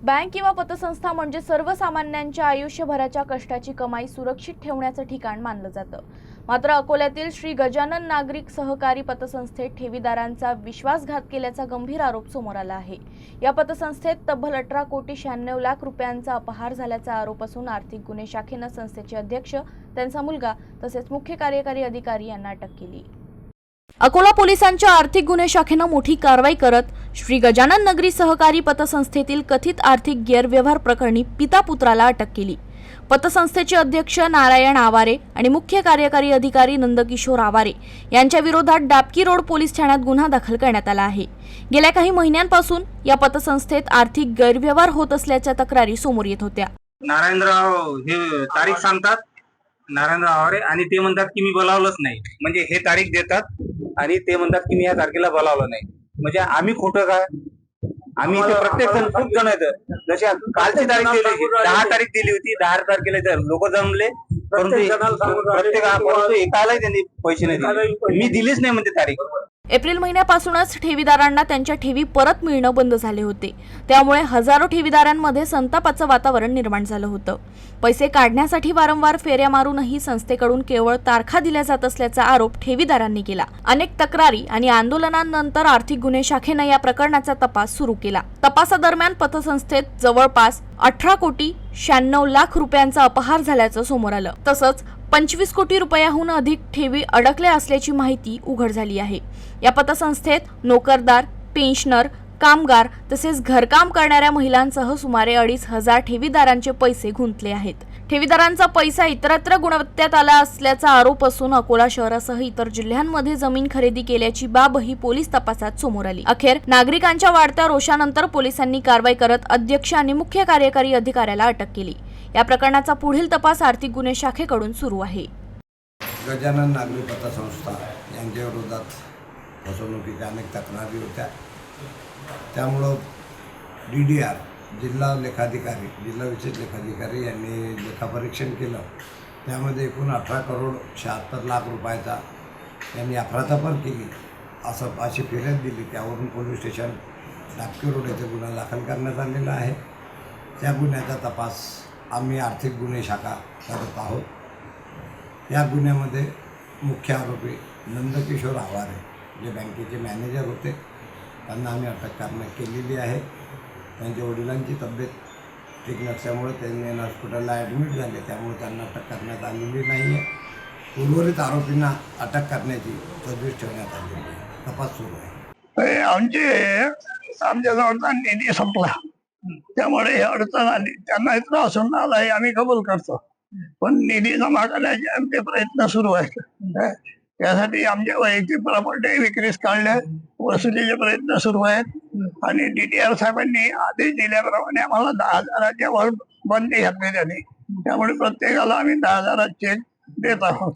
Bank किंवा पतसंस्था म्हणजे सर्वसामान्यांच्या आयुष्यभराच्या कष्टाची कमाई सुरक्षित ठेवण्याचं ठिकाण मानलं जातं। मात्र अकोल्यातील श्री गजानन नागरी सहकारी पतसंस्थेत ठेवीदारांचा विश्वासघात केल्याचा गंभीर आरोप समोर आला आहे। या पतसंस्थेत तब्बल 18 कोटी 96 लाख रुपयांचा अपहार झाल्याचा आरोप असून आर्थिक गुन्हे शाखेनं संस्थेचे अध्यक्ष, त्यांचा मुलगा तसेच मुख्य कार्यकारी अधिकारी यांना अटक केली। अकोला पोलिसांच्या आर्थिक गुन्हे शाखेनं मोठी कारवाई करत श्री गजानन नगरी सहकारी पतसंस्थेतील कथित आर्थिक गैरव्यवहार प्रकरणी पिता पुत्राला अटक केली। पतसंस्थेचे अध्यक्ष नारायण आवारे आणि मुख्य कार्यकारी अधिकारी नंदकिशोर आवारे यांच्या विरोधात डाबकी रोड पोलीस ठाण्यात गुन्हा दाखल करण्यात आला आहे। गेल्या काही महिन्यांपासून या पतसंस्थेत आर्थिक गैरव्यवहार होत असल्याच्या तक्रारी समोर येत होत्या। नारायणराव हे तारीख सांगतात, नारायणराव आवारे, आणि ते म्हणतात की मी बोलावलंच नाही। म्हणजे हे तारीख देतात आणि ते म्हणतात की मी या तारखेला बोलावलं नाही। म्हणजे आम्ही खोटं काय? आम्ही इथे प्रत्येक जण खूप जण आहेत। जशी कालची तारीख दिली होती, 10 तारीख दिली होती, 10 तारखेला लोक जमले, परंतु एकालाही त्यांनी पैसे नाही दिले। मी दिलीच नाही म्हणजे तारीख। एप्रिल महिन्यापासूनच ठेवीदारांना त्यांच्या ठेवी परत मिळणं बंद झाले होते। त्यामुळे हजारो ठेवीदारांमध्ये संतापाचं वातावरण निर्माण झालं होतं। पैसे काढण्यासाठी वारंवार फेऱ्या मारूनही संस्थेकडून केवळ तारखा दिल्या जात असल्याचा आरोप ठेवीदारांनी केला। अनेक तक्रारी आणि आंदोलनांनंतर आर्थिक गुन्हे शाखेनं या प्रकरणाचा तपास सुरू केला। तपासादरम्यान पतसंस्थेत जवळपास 18 कोटी 96 लाख रुपयांचा अपहार झाल्याचं समोर आलं। तसंच 25 कोटी रुपयाहून अधिक ठेवी अडकल्या असल्याची माहिती उघड झाली आहे। या पतसंस्थेत नोकरदार, पेन्शनर, कामगार तसेच घरकाम करणाऱ्या महिलांसह सुमारे 2,500 ठेवीदारांचे पैसे गुंतले आहेत। ठेवीदारांचा पैसा इतरत्र गुंतवण्यात आला असल्याचा आरोप असून अकोला शहरासह इतर जिल्ह्यांमध्ये जमीन खरेदी केल्याची बाबही पोलीस तपासात समोर आली। अखेर नागरिकांच्या वाढत्या रोषानंतर पोलिसांनी कारवाई करत अध्यक्ष आणि मुख्य कार्यकारी अधिकाऱ्याला अटक केली। या प्रकरणाचा पुढील तपास आर्थिक गुन्हे शाखेकडून सुरू आहे। गजानन नागरी पतसंस्था यांच्या विरोधात फसवणुकीच्या अनेक तक्रारी होत्या। त्यामुळं DDR जिल्हा लेखाधिकारी, जिल्हा विशेष लेखाधिकारी यांनी लेखापरीक्षण केलं। त्यामध्ये एकूण 18 करोड 76 लाख रुपयाचा यांनी अफरातफर केली अशी फिर्याद दिली। त्यावरून पोलीस स्टेशन डाबकी रोड येथे गुन्हा दाखल करण्यात आलेला आहे। त्या गुन्ह्याचा तपास आम्ही आर्थिक गुन्हे शाखा करत आहोत। या गुन्ह्यामध्ये मुख्य आरोपी नंदकिशोर आवारे जे बँकेचे मॅनेजर होते, त्यांना आम्ही अटक केलेली आहे। त्यांच्या वडिलांची तब्येत ठीक नसल्यामुळे त्यांनी हॉस्पिटलला ॲडमिट झाले, त्यामुळे त्यांना अटक करण्यात आलेली नाही आहे। उर्वरित आरोपींना अटक करण्याची तजवीज ठेवण्यात आलेली आहे। तपास सुरू आहे। आमच्याजवळचा निधी संपला, त्यामुळे अडचण आली। त्यांना त्रास होऊन आला हे आम्ही कबूल करतो, पण निधी जमा करण्याचे आमचे प्रयत्न सुरू आहेत। त्यासाठी आमच्या वैयक्तिक प्रॉपर्टी विक्रीस काढल्या, वसुलीचे प्रयत्न सुरू आहेत आणि DDR साहेबांनी आदेश दिल्याप्रमाणे आम्हाला 10,000च्या वर बंदी घातली त्यांनी। त्यामुळे प्रत्येकाला आम्ही 10,000 चेक देत आहोत।